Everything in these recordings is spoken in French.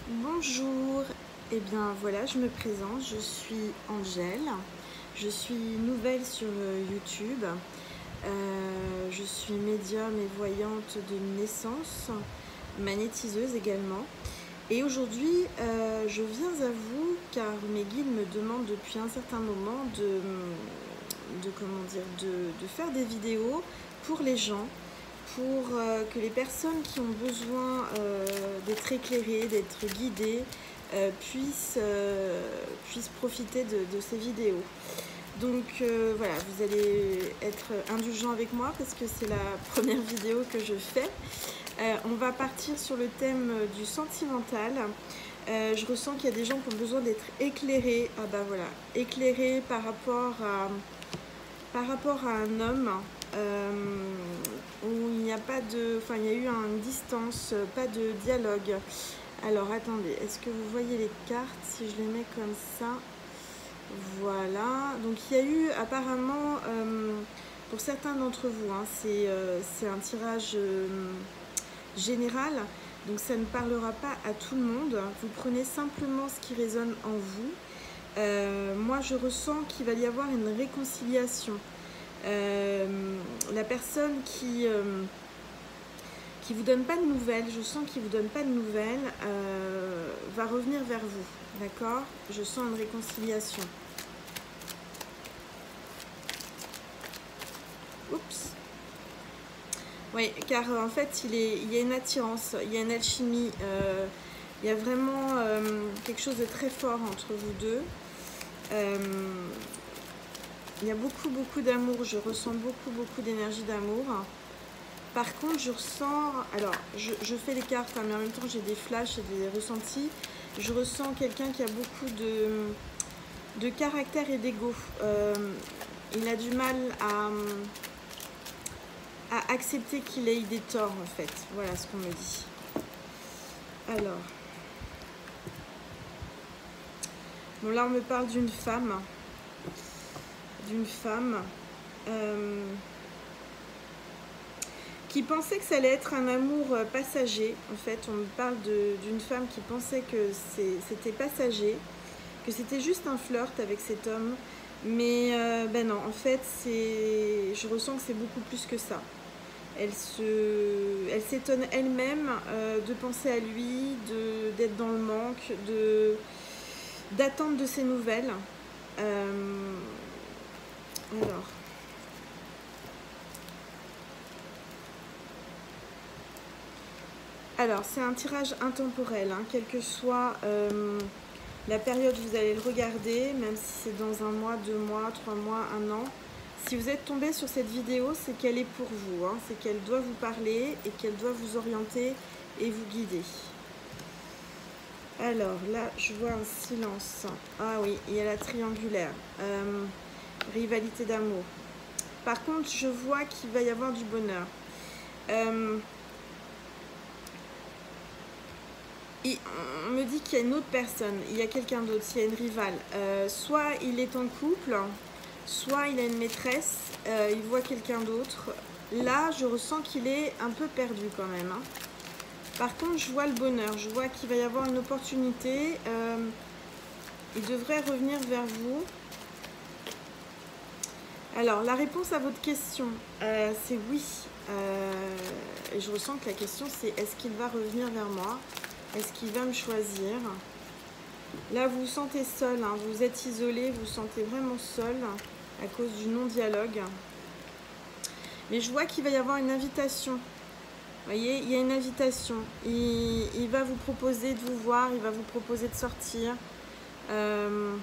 Bonjour, et bien voilà, je me présente, je suis Angèle, je suis nouvelle sur YouTube, je suis médium et voyante de naissance, magnétiseuse également. Et aujourd'hui, je viens à vous car mes guides me demandent depuis un certain moment de faire des vidéos pour les gens, pour que les personnes qui ont besoin d'être éclairées, d'être guidées, puissent profiter de ces vidéos. Donc voilà, vous allez être indulgent avec moi parce que c'est la première vidéo que je fais. On va partir sur le thème du sentimental. Je ressens qu'il y a des gens qui ont besoin d'être éclairés. Ah bah voilà, éclairés par rapport à un homme où il n'y a pas de, enfin il y a eu une distance, pas de dialogue. Alors attendez, est-ce que vous voyez les cartes si je les mets comme ça? Voilà, donc il y a eu apparemment, pour certains d'entre vous, hein, c'est un tirage général, donc ça ne parlera pas à tout le monde. Vous prenez simplement ce qui résonne en vous. Moi je ressens qu'il va y avoir une réconciliation. La personne qui vous donne pas de nouvelles, je sens qu'il vous donne pas de nouvelles, va revenir vers vous, d'accord? Je sens une réconciliation. Oups. Oui, car en fait, il y a une attirance, il y a une alchimie, il y a vraiment quelque chose de très fort entre vous deux. Il y a beaucoup d'amour, je ressens beaucoup d'énergie d'amour. Par contre, je ressens, alors je fais les cartes, hein, mais en même temps j'ai des flashs et des ressentis. Je ressens quelqu'un qui a beaucoup de caractère et d'ego. Il a du mal à accepter qu'il ait des torts en fait. Voilà ce qu'on me dit. Alors, bon là on me parle d'une femme. Qui pensait que ça allait être un amour passager. En fait, on me parle d'une femme qui pensait que c'était passager, que c'était juste un flirt avec cet homme. Mais ben non, en fait, je ressens que c'est beaucoup plus que ça. Elle s'étonne elle-même de penser à lui, d'être dans le manque, d'attendre de ses nouvelles. Alors, c'est un tirage intemporel, hein, quelle que soit la période où vous allez le regarder, même si c'est dans 1 mois, 2 mois, 3 mois, 1 an. Si vous êtes tombé sur cette vidéo, c'est qu'elle est pour vous, hein, c'est qu'elle doit vous parler et qu'elle doit vous orienter et vous guider. Alors là, je vois un silence. Ah oui, il y a la triangulaire. Rivalité d'amour. Par contre, je vois qu'il va y avoir du bonheur. On me dit qu'il y a une autre personne, il y a quelqu'un d'autre, il y a une rivale. Soit il est en couple, soit il a une maîtresse, il voit quelqu'un d'autre. Là, je ressens qu'il est un peu perdu quand même, hein. Par contre, je vois le bonheur, je vois qu'il va y avoir une opportunité. Il devrait revenir vers vous. Alors, la réponse à votre question, c'est oui. Et je ressens que la question, c'est est-ce qu'il va revenir vers moi? Est-ce qu'il va me choisir? Là, vous vous sentez seul, hein, vous êtes isolé, vous vous sentez vraiment seul à cause du non-dialogue. Mais je vois qu'il va y avoir une invitation. Vous voyez, il y a une invitation. Il va vous proposer de vous voir, il va vous proposer de sortir. Je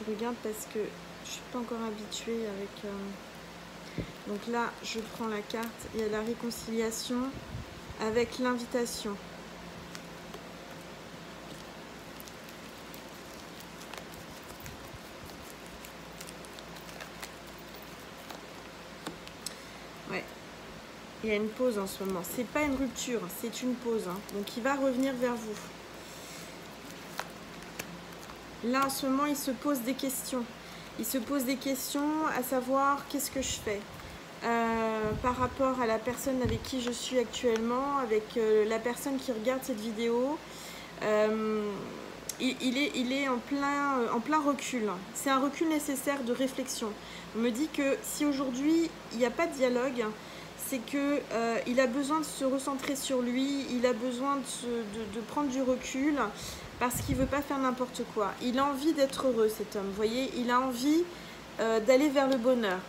regarde parce que je ne suis pas encore habituée avec... Donc là, je prends la carte. Il y a la réconciliation avec l'invitation. Ouais. Il y a une pause en ce moment. C'est pas une rupture, c'est une pause, hein. Donc il va revenir vers vous. Là, en ce moment, il se pose des questions. Il se pose des questions à savoir qu'est-ce que je fais. par rapport à la personne avec qui je suis actuellement, avec la personne qui regarde cette vidéo. Il est en plein recul. C'est un recul nécessaire de réflexion. On me dit que si aujourd'hui il n'y a pas de dialogue, c'est qu'il a besoin de se recentrer sur lui, il a besoin de prendre du recul parce qu'il ne veut pas faire n'importe quoi. Il a envie d'être heureux, cet homme, vous voyez, il a envie d'aller vers le bonheur.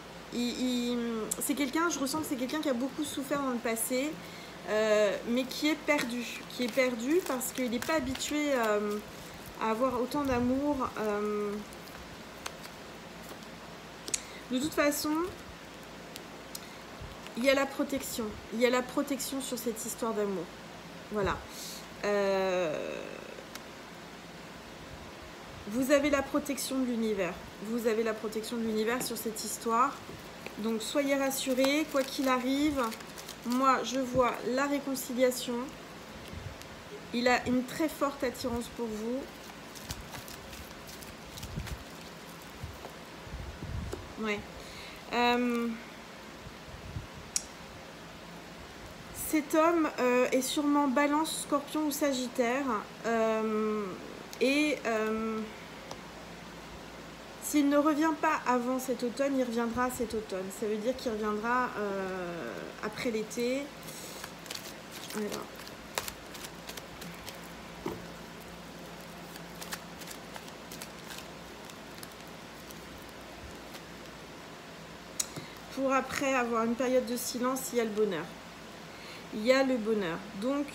C'est quelqu'un, je ressens que c'est quelqu'un qui a beaucoup souffert dans le passé, mais qui est perdu parce qu'il n'est pas habitué à avoir autant d'amour. De toute façon, il y a la protection. Il y a la protection sur cette histoire d'amour. Voilà. Vous avez la protection de l'univers. Vous avez la protection de l'univers sur cette histoire. Donc, soyez rassurés, quoi qu'il arrive. Moi, je vois la réconciliation. Il a une très forte attirance pour vous. Ouais. Cet homme est sûrement Balance, Scorpion ou Sagittaire. S'il ne revient pas avant cet automne, il reviendra cet automne. Ça veut dire qu'il reviendra après l'été. Alors. Pour après avoir une période de silence, il y a le bonheur. Il y a le bonheur. Donc,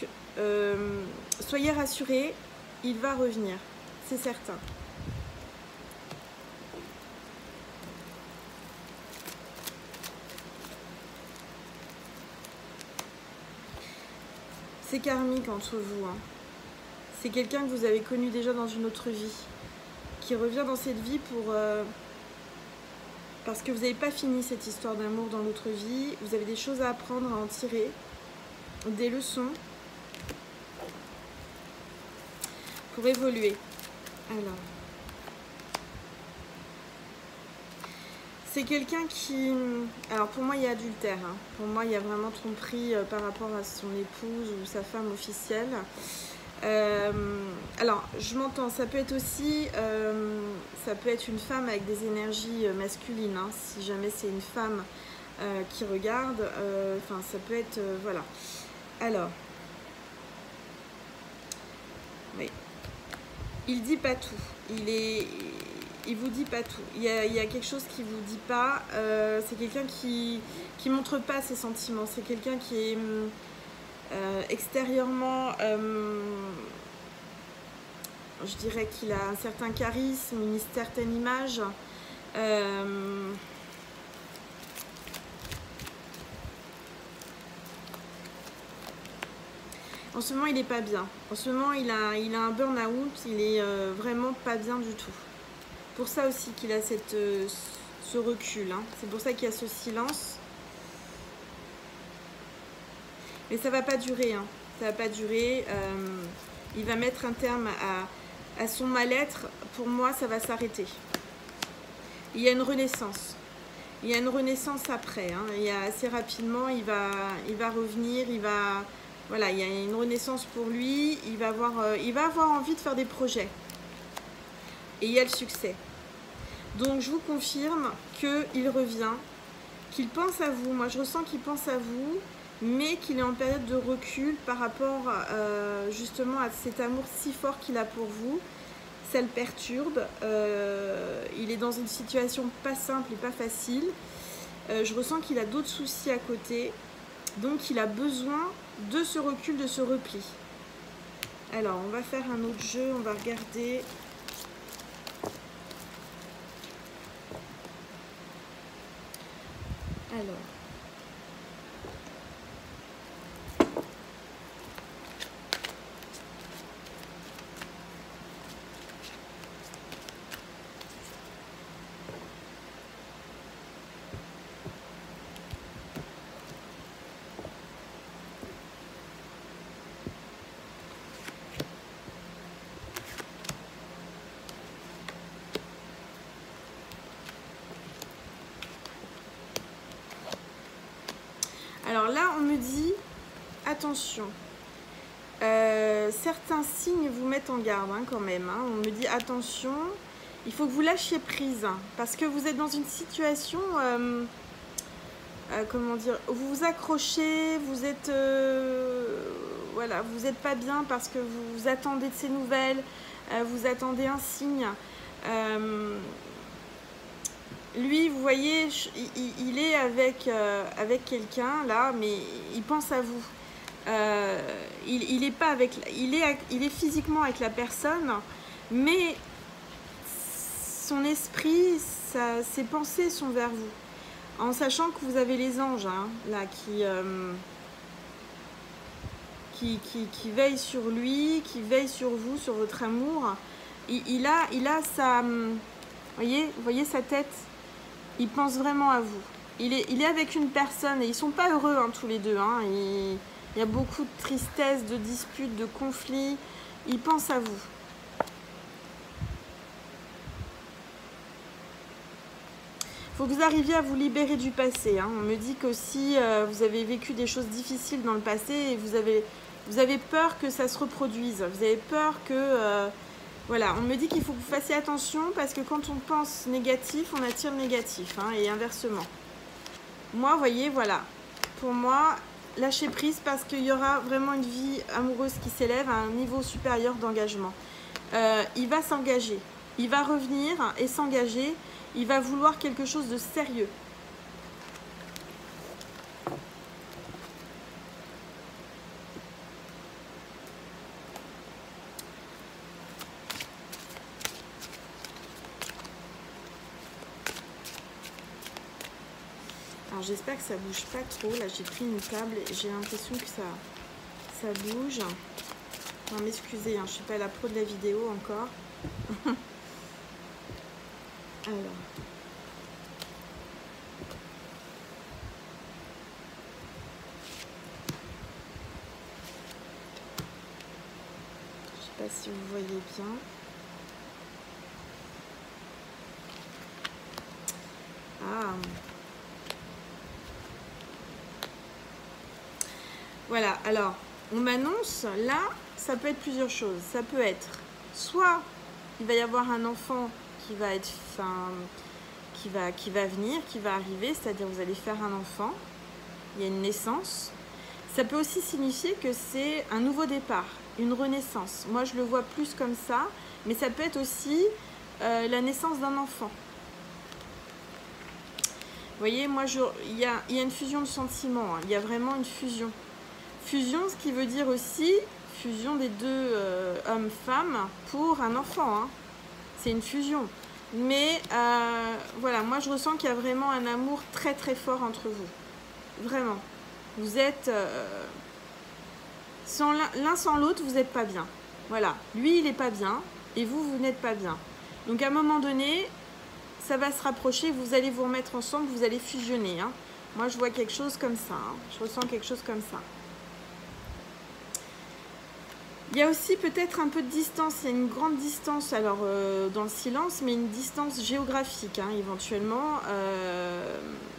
soyez rassurés, il va revenir. C'est certain. C'est karmique entre vous. Hein. C'est quelqu'un que vous avez connu déjà dans une autre vie, qui revient dans cette vie parce que vous n'avez pas fini cette histoire d'amour dans l'autre vie. Vous avez des choses à apprendre, à en tirer, des leçons pour évoluer. Alors, c'est quelqu'un qui... Alors pour moi il y a adultère, hein. Pour moi il y a vraiment tromperie par rapport à son épouse ou sa femme officielle. Alors je m'entends, ça peut être aussi ça peut être une femme avec des énergies masculines, hein, si jamais c'est une femme qui regarde, enfin ça peut être voilà. Alors oui, il dit pas tout, il vous dit pas tout, il y a quelque chose qui vous dit pas, c'est quelqu'un qui montre pas ses sentiments, c'est quelqu'un qui est extérieurement, je dirais qu'il a un certain charisme, une certaine image. En ce moment, il n'est pas bien. En ce moment, il a un burn-out, il est vraiment pas bien du tout. Pour ça aussi qu'il a ce recul. Hein. C'est pour ça qu'il y a ce silence. Mais ça va pas durer, hein. Ça va pas durer. Il va mettre un terme à son mal-être. Pour moi, ça va s'arrêter. Il y a une renaissance. Il y a une renaissance après. Hein. Il y a assez rapidement, il va revenir. Voilà, il y a une renaissance pour lui. Il va avoir envie de faire des projets. Et il y a le succès. Donc, je vous confirme qu'il revient, qu'il pense à vous. Moi, je ressens qu'il pense à vous, mais qu'il est en période de recul par rapport justement à cet amour si fort qu'il a pour vous. Ça le perturbe. Il est dans une situation pas simple et pas facile. Je ressens qu'il a d'autres soucis à côté. Donc, il a besoin de ce recul, de ce repli. Alors, on va faire un autre jeu. On va regarder... Alors... me dit, attention, certains signes vous mettent en garde hein, quand même. Hein. On me dit, attention, il faut que vous lâchiez prise, hein, parce que vous êtes dans une situation, comment dire, vous vous accrochez, vous êtes, voilà, vous n'êtes pas bien parce que vous attendez de ces nouvelles, vous attendez un signe. Lui, vous voyez, il est avec quelqu'un là, mais il pense à vous. Il est pas avec, il est physiquement avec la personne, mais son esprit, ses pensées sont vers vous. En sachant que vous avez les anges hein, là qui veillent sur lui, qui veillent sur vous, sur votre amour. Il a sa, vous voyez sa tête. Il pense vraiment à vous. Il est avec une personne et ils sont pas heureux hein, tous les deux. Hein. Il y a beaucoup de tristesse, de disputes, de conflits. Il pense à vous. Il faut que vous arriviez à vous libérer du passé. Hein. On me dit qu'aussi vous avez vécu des choses difficiles dans le passé et vous avez peur que ça se reproduise. Vous avez peur que... voilà, on me dit qu'il faut que vous fassiez attention parce que quand on pense négatif, on attire le négatif hein, et inversement. Moi, vous voyez, voilà. Pour moi, lâchez prise parce qu'il y aura vraiment une vie amoureuse qui s'élève à un niveau supérieur d'engagement. Il va s'engager. Il va revenir et s'engager. Il va vouloir quelque chose de sérieux. Alors j'espère que ça bouge pas trop. Là j'ai pris une table et j'ai l'impression que ça bouge. Non m'excusez, hein, je suis pas la pro de la vidéo encore. Alors. Je sais pas si vous voyez bien. Ah. Voilà, alors, on m'annonce, là, ça peut être plusieurs choses. Ça peut être, soit il va y avoir un enfant qui va être, qui va venir, qui va arriver, c'est-à-dire vous allez faire un enfant, il y a une naissance. Ça peut aussi signifier que c'est un nouveau départ, une renaissance. Moi, je le vois plus comme ça, mais ça peut être aussi la naissance d'un enfant. Vous voyez, moi, il y a une fusion de sentiments, hein. Il y a vraiment une fusion. Fusion, ce qui veut dire aussi fusion des deux hommes-femmes pour un enfant. Hein. C'est une fusion. Mais voilà, moi je ressens qu'il y a vraiment un amour très très fort entre vous. Vraiment. Vous êtes... l'un sans l'autre, vous n'êtes pas bien. Voilà. Lui, il n'est pas bien et vous, vous n'êtes pas bien. Donc à un moment donné, ça va se rapprocher, vous allez vous remettre ensemble, vous allez fusionner. Hein. Moi, je vois quelque chose comme ça. Hein. Je ressens quelque chose comme ça. Il y a aussi peut-être un peu de distance, il y a une grande distance, alors dans le silence, mais une distance géographique, hein, éventuellement.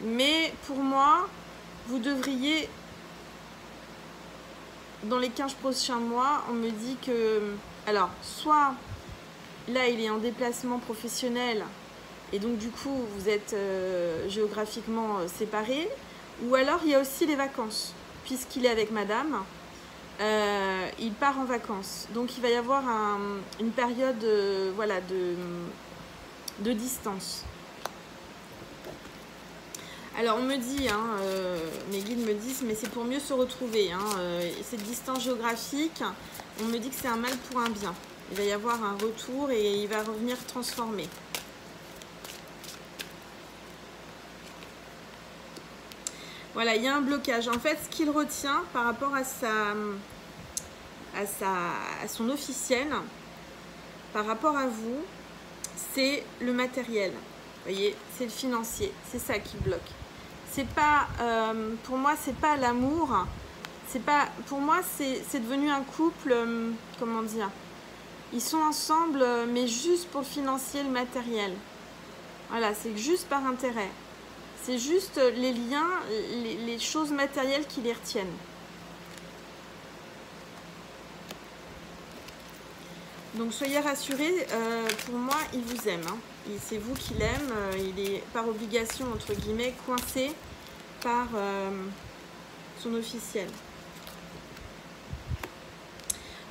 Mais pour moi, vous devriez, dans les 15 prochains mois, on me dit que, alors, soit là, il est en déplacement professionnel, et donc du coup, vous êtes géographiquement séparés, ou alors il y a aussi les vacances, puisqu'il est avec madame. Il part en vacances. Donc il va y avoir une période voilà, de distance. Alors on me dit, hein, mes guides me disent, mais c'est pour mieux se retrouver. Hein, cette distance géographique, on me dit que c'est un mal pour un bien. Il va y avoir un retour et il va revenir transformé. Voilà, il y a un blocage. En fait, ce qu'il retient par rapport à son officiel, par rapport à vous, c'est le matériel. Vous voyez, c'est le financier. C'est ça qui bloque. C'est pas, pour moi, c'est pas l'amour. C'est pas, pour moi, c'est devenu un couple, comment dire, ils sont ensemble, mais juste pour le financier, le matériel. Voilà, c'est juste par intérêt. C'est juste les liens, les choses matérielles qui les retiennent. Donc soyez rassurés, pour moi, il vous aime. Hein. C'est vous qui l'aime. Il est par obligation, entre guillemets, coincé par son officiel.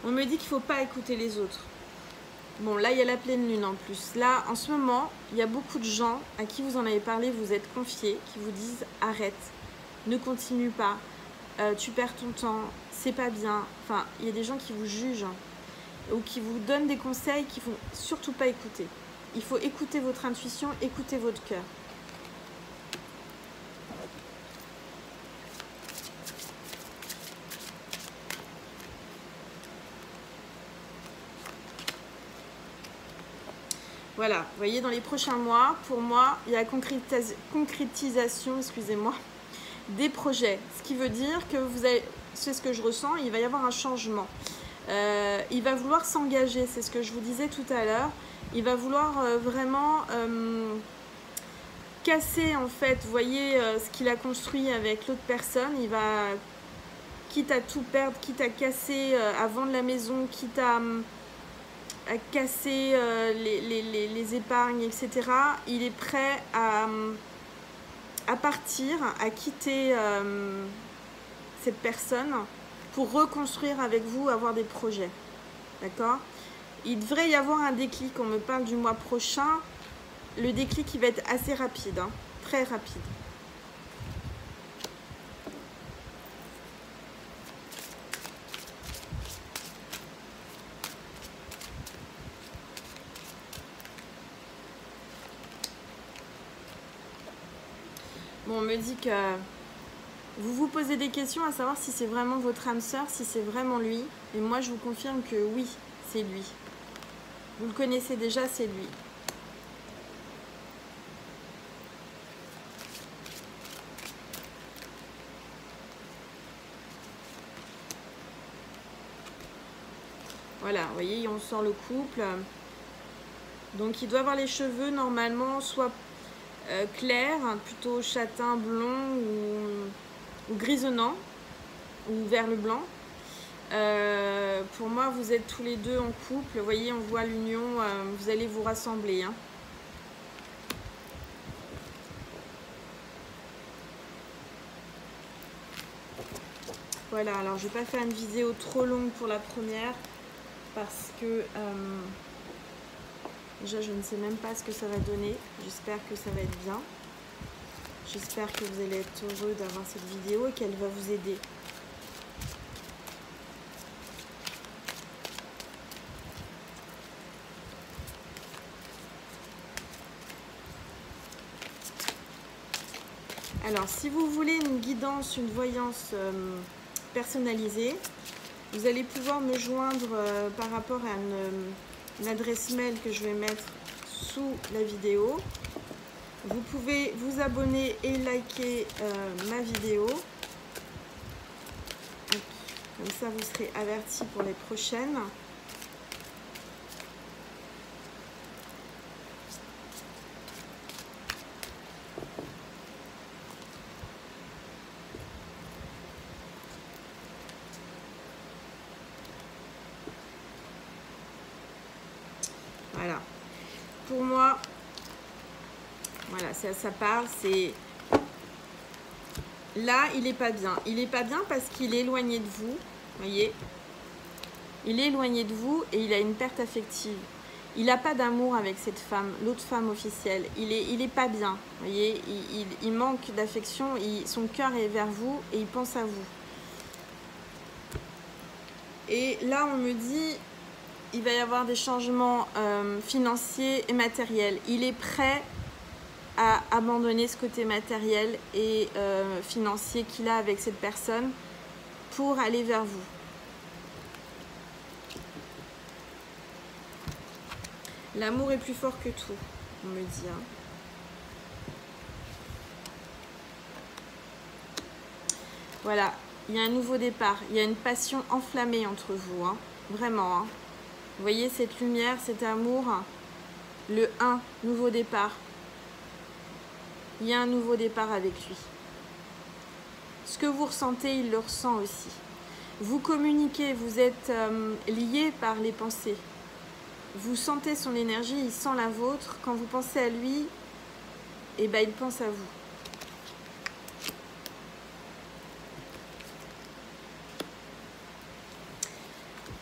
On me dit qu'il ne faut pas écouter les autres. Bon, là, il y a la pleine lune en plus. Là, en ce moment, il y a beaucoup de gens à qui vous en avez parlé, vous êtes confiés, qui vous disent « Arrête, ne continue pas, tu perds ton temps, c'est pas bien. » Enfin, il y a des gens qui vous jugent hein, ou qui vous donnent des conseils qu'il ne faut surtout pas écouter. Il faut écouter votre intuition, écouter votre cœur. Voilà, vous voyez, dans les prochains mois, pour moi, il y a la concrétisation, excusez-moi, des projets. Ce qui veut dire que vous avez, c'est ce que je ressens, il va y avoir un changement. Il va vouloir s'engager, c'est ce que je vous disais tout à l'heure. Il va vouloir vraiment casser, en fait, vous voyez, ce qu'il a construit avec l'autre personne. Il va, quitte à tout perdre, quitte à casser, à vendre la maison, quitte à casser les épargnes, etc. Il est prêt à partir, à quitter cette personne pour reconstruire avec vous, avoir des projets. D'accord? Il devrait y avoir un déclic, on me parle du mois prochain. Le déclic, il va être assez rapide, hein, très rapide. Bon, on me dit que vous vous posez des questions à savoir si c'est vraiment votre âme sœur, si c'est vraiment lui. Et moi, je vous confirme que oui, c'est lui. Vous le connaissez déjà, c'est lui. Voilà, vous voyez, on sort le couple. Donc, il doit avoir les cheveux normalement soit clair, plutôt châtain, blond ou grisonnant, ou vert le blanc. Pour moi, vous êtes tous les deux en couple. Vous voyez, on voit l'union, vous allez vous rassembler. Hein. Voilà, alors je ne vais pas faire une vidéo trop longue pour la première, parce que déjà, je ne sais même pas ce que ça va donner. J'espère que ça va être bien. J'espère que vous allez être heureux d'avoir cette vidéo et qu'elle va vous aider. Alors, si vous voulez une guidance, une voyance personnalisée, vous allez pouvoir me joindre par rapport à une adresse mail que je vais mettre sous la vidéo. Vous pouvez vous abonner et liker ma vidéo. Comme ça, vous serez avertis pour les prochaines. Voilà. Pour moi, voilà, ça parle, c'est... Là, il n'est pas bien. Il n'est pas bien parce qu'il est éloigné de vous, voyez. Il est éloigné de vous et il a une perte affective. Il n'a pas d'amour avec cette femme, l'autre femme officielle. Il est pas bien, voyez. Il manque d'affection, son cœur est vers vous et il pense à vous. Et là, on me dit... Il va y avoir des changements financiers et matériels. Il est prêt à abandonner ce côté matériel et financier qu'il a avec cette personne pour aller vers vous. L'amour est plus fort que tout, on me dit. Hein. Voilà, il y a un nouveau départ. Il y a une passion enflammée entre vous, hein. Vraiment. Hein. Vous voyez cette lumière, cet amour, le 1, nouveau départ. il y a un nouveau départ avec lui. Ce que vous ressentez, il le ressent aussi. Vous communiquez, vous êtes liés par les pensées. Vous sentez son énergie, il sent la vôtre. Quand vous pensez à lui, eh ben, il pense à vous.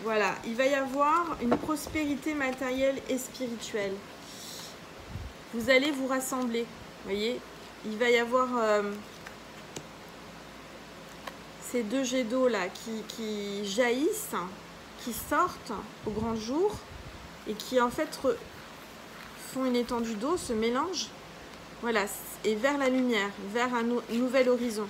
Voilà, il va y avoir une prospérité matérielle et spirituelle. Vous allez vous rassembler, vous voyez. Il va y avoir ces deux jets d'eau là qui jaillissent, qui sortent au grand jour et qui en fait font une étendue d'eau, se mélangent, voilà, et vers la lumière, vers un nouvel horizon.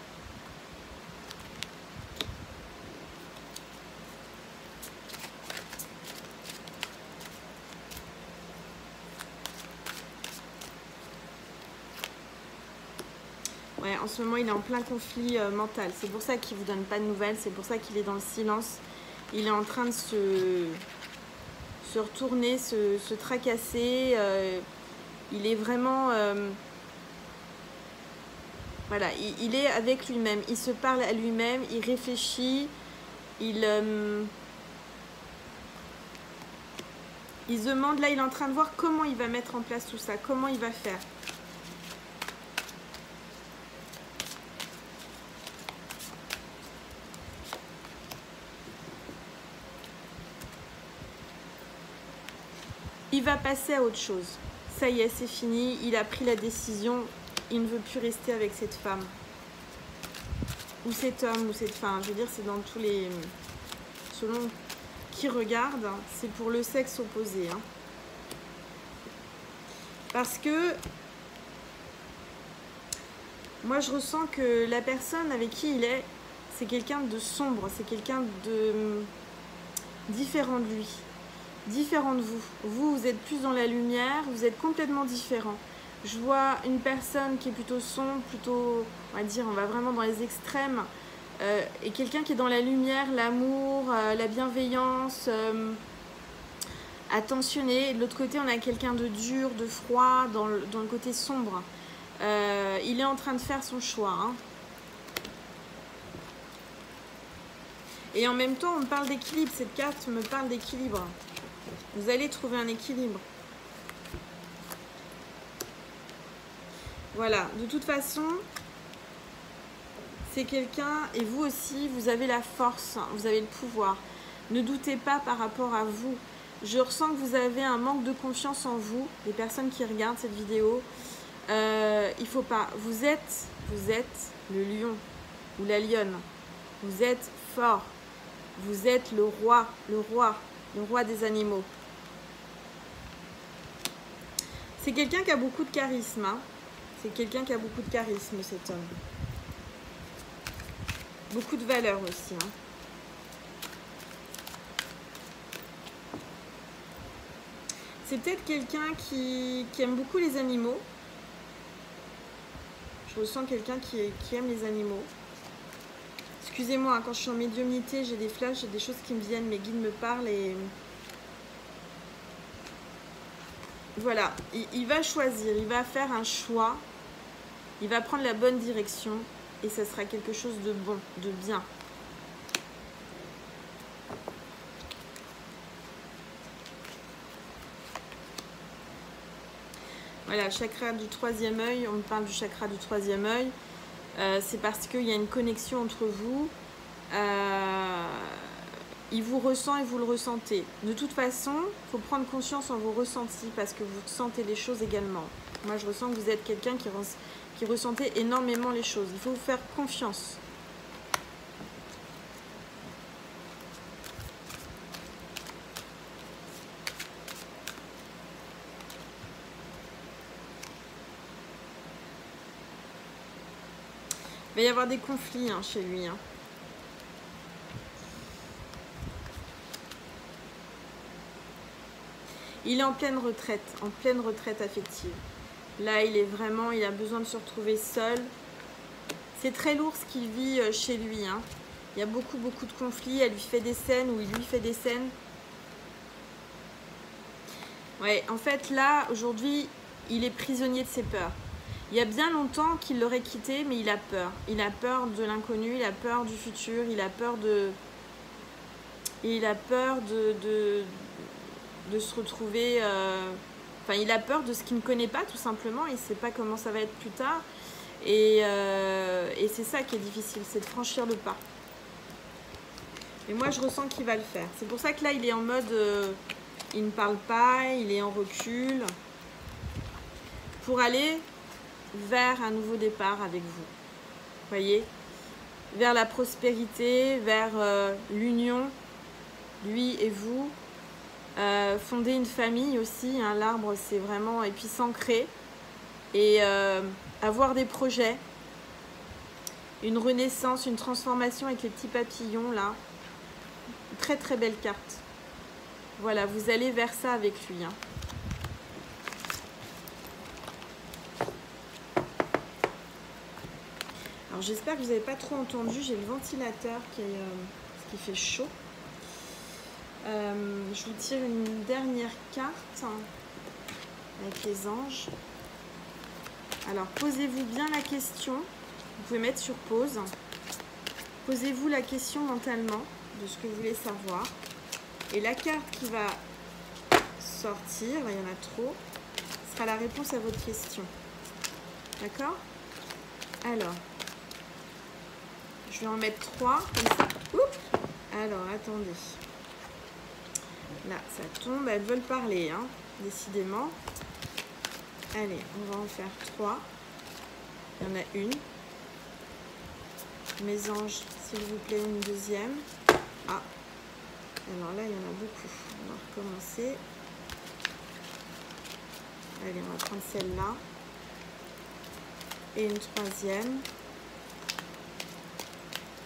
Ouais, en ce moment, il est en plein conflit mental. C'est pour ça qu'il ne vous donne pas de nouvelles. C'est pour ça qu'il est dans le silence. Il est en train de se retourner, se tracasser. Il est vraiment... voilà, il est avec lui-même. Il se parle à lui-même. Il réfléchit. Il se demande... Là, il est en train de voir comment il va mettre en place tout ça. Comment il va faire. Il va passer à autre chose. Ça y est, c'est fini. Il a pris la décision. Il ne veut plus rester avec cette femme. Ou cet homme, ou cette femme. Je veux dire, c'est dans tous les... Selon qui regarde, c'est pour le sexe opposé. Hein. Parce que... Moi, je ressens que la personne avec qui il est, c'est quelqu'un de sombre. C'est quelqu'un de... différent de lui. Différent de vous. Vous êtes plus dans la lumière, vous êtes complètement différent. Je vois une personne qui est plutôt sombre, plutôt, on va dire, on va vraiment dans les extrêmes, et quelqu'un qui est dans la lumière, l'amour, la bienveillance, attentionné. De l'autre côté, on a quelqu'un de dur, de froid, dans le côté sombre. Il est en train de faire son choix. Hein. Et en même temps, on me parle d'équilibre. Cette carte me parle d'équilibre. Vous allez trouver un équilibre. Voilà, de toute façon, c'est quelqu'un, et vous aussi, vous avez la force, vous avez le pouvoir. Ne doutez pas par rapport à vous. Je ressens que vous avez un manque de confiance en vous, les personnes qui regardent cette vidéo. Il faut pas. Vous êtes le lion ou la lionne. Vous êtes fort. Vous êtes le roi des animaux. C'est quelqu'un qui a beaucoup de charisme. Hein. C'est quelqu'un qui a beaucoup de charisme, cet homme. Beaucoup de valeur aussi. Hein. C'est peut-être quelqu'un qui aime beaucoup les animaux. Je ressens quelqu'un qui aime les animaux. Excusez-moi, hein, quand je suis en médiumnité, j'ai des flashs, j'ai des choses qui me viennent, mes guides me parlent et... Voilà, il va choisir, il va faire un choix, il va prendre la bonne direction et ça sera quelque chose de bon, de bien. Voilà, chakra du troisième œil, on me parle du chakra du troisième œil. C'est parce qu'il y a une connexion entre vous. Il vous ressent et vous le ressentez. De toute façon, il faut prendre conscience en vos ressentis parce que vous sentez les choses également. Moi, je ressens que vous êtes quelqu'un qui ressentez énormément les choses. Il faut vous faire confiance. Il va y avoir des conflits hein, chez lui. Hein. Il est en pleine retraite affective. Là, il a besoin de se retrouver seul. C'est très lourd ce qu'il vit chez lui. Hein. Il y a beaucoup de conflits. Elle lui fait des scènes ou il lui fait des scènes. Ouais, en fait, là, aujourd'hui, il est prisonnier de ses peurs. Il y a bien longtemps qu'il l'aurait quitté, mais il a peur. Il a peur de l'inconnu, il a peur du futur, il a peur de... Il a peur de se retrouver... Enfin, il a peur de ce qu'il ne connaît pas, tout simplement. Il ne sait pas comment ça va être plus tard. Et c'est ça qui est difficile, c'est de franchir le pas. Et moi, je ressens qu'il va le faire. C'est pour ça que là, il est en mode... il ne parle pas, il est en recul. Pour aller vers un nouveau départ avec vous. Voyez, vers la prospérité, vers l'union, lui et vous. Fonder une famille aussi, hein, l'arbre c'est vraiment, et puis s'ancrer et avoir des projets, une renaissance, une transformation avec les petits papillons là, très très belle carte. Voilà, vous allez vers ça avec lui, hein. Alors j'espère que vous n'avez pas trop entendu, j'ai le ventilateur qui fait chaud. Je vous tire une dernière carte avec les anges. Alors, posez-vous bien la question. Vous pouvez mettre sur pause. Posez-vous la question mentalement de ce que vous voulez savoir. Et la carte qui va sortir, il y en a trop, sera la réponse à votre question. D'accord? Alors, je vais en mettre 3. Comme ça. Oups! Alors, attendez. Là, ça tombe. Elles veulent parler, hein, décidément. Allez, on va en faire 3. Il y en a une. Mes anges, s'il vous plaît, une deuxième. Ah, alors là, il y en a beaucoup. On va recommencer. Allez, on va prendre celle-là. Et une troisième.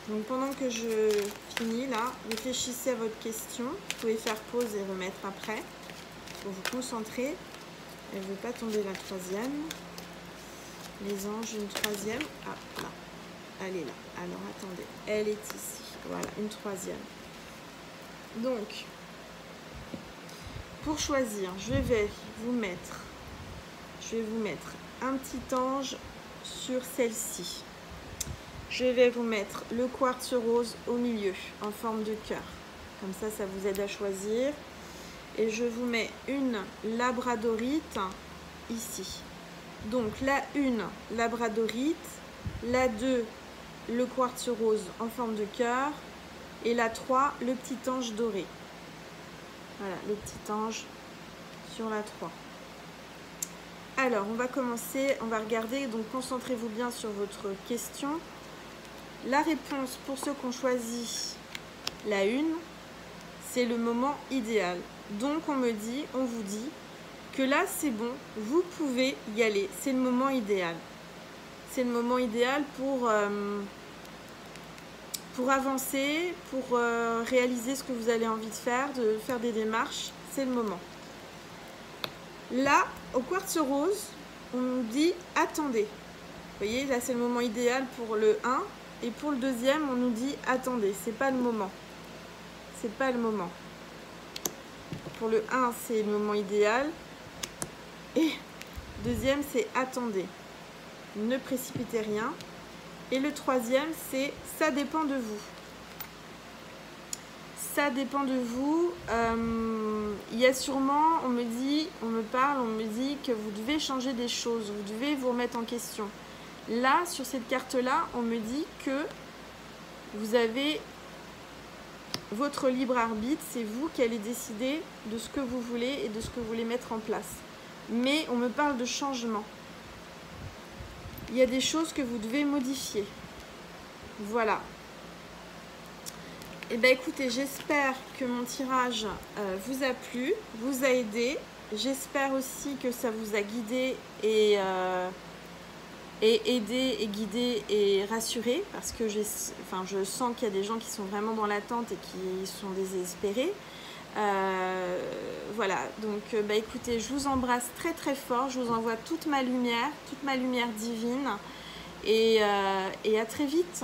Donc pendant que je finis là, réfléchissez à votre question. Vous pouvez faire pause et remettre après pour vous concentrer. Elle ne veut pas tomber la troisième. Les anges, une troisième. Ah, là. Elle est là. Alors attendez, elle est ici. Voilà, une troisième. Donc, pour choisir, je vais vous mettre un petit ange sur celle-ci. Je vais vous mettre le quartz rose au milieu, en forme de cœur. Comme ça, ça vous aide à choisir. Et je vous mets une labradorite ici. Donc, la 1, labradorite. La 2, le quartz rose en forme de cœur. Et la 3, le petit ange doré. Voilà, le petit ange sur la 3. Alors, on va commencer, on va regarder. Donc, concentrez-vous bien sur votre question. La réponse pour ceux qui ont choisi la 1, c'est le moment idéal. Donc on vous dit que là c'est bon, vous pouvez y aller. C'est le moment idéal. C'est le moment idéal pour avancer, pour réaliser ce que vous avez envie de faire des démarches. C'est le moment. Là, au quartz rose, on nous dit attendez. Vous voyez, là c'est le moment idéal pour le 1. Et pour le deuxième, on nous dit attendez, c'est pas le moment. C'est pas le moment. Pour le 1, c'est le moment idéal. Et deuxième, c'est attendez. Ne précipitez rien. Et le troisième, c'est ça dépend de vous. Ça dépend de vous. Il y a sûrement, on me parle, on me dit que vous devez changer des choses. Vous devez vous remettre en question. Là, sur cette carte-là, on me dit que vous avez votre libre arbitre. C'est vous qui allez décider de ce que vous voulez et de ce que vous voulez mettre en place. Mais on me parle de changement. Il y a des choses que vous devez modifier. Voilà. Eh bien, écoutez, j'espère que mon tirage vous a plu, vous a aidé. J'espère aussi que ça vous a guidé et aider et guider et rassurer, parce que je sens qu'il y a des gens qui sont vraiment dans l'attente et qui sont désespérés. Voilà, donc écoutez, je vous embrasse très très fort, je vous envoie toute ma lumière divine et à très vite.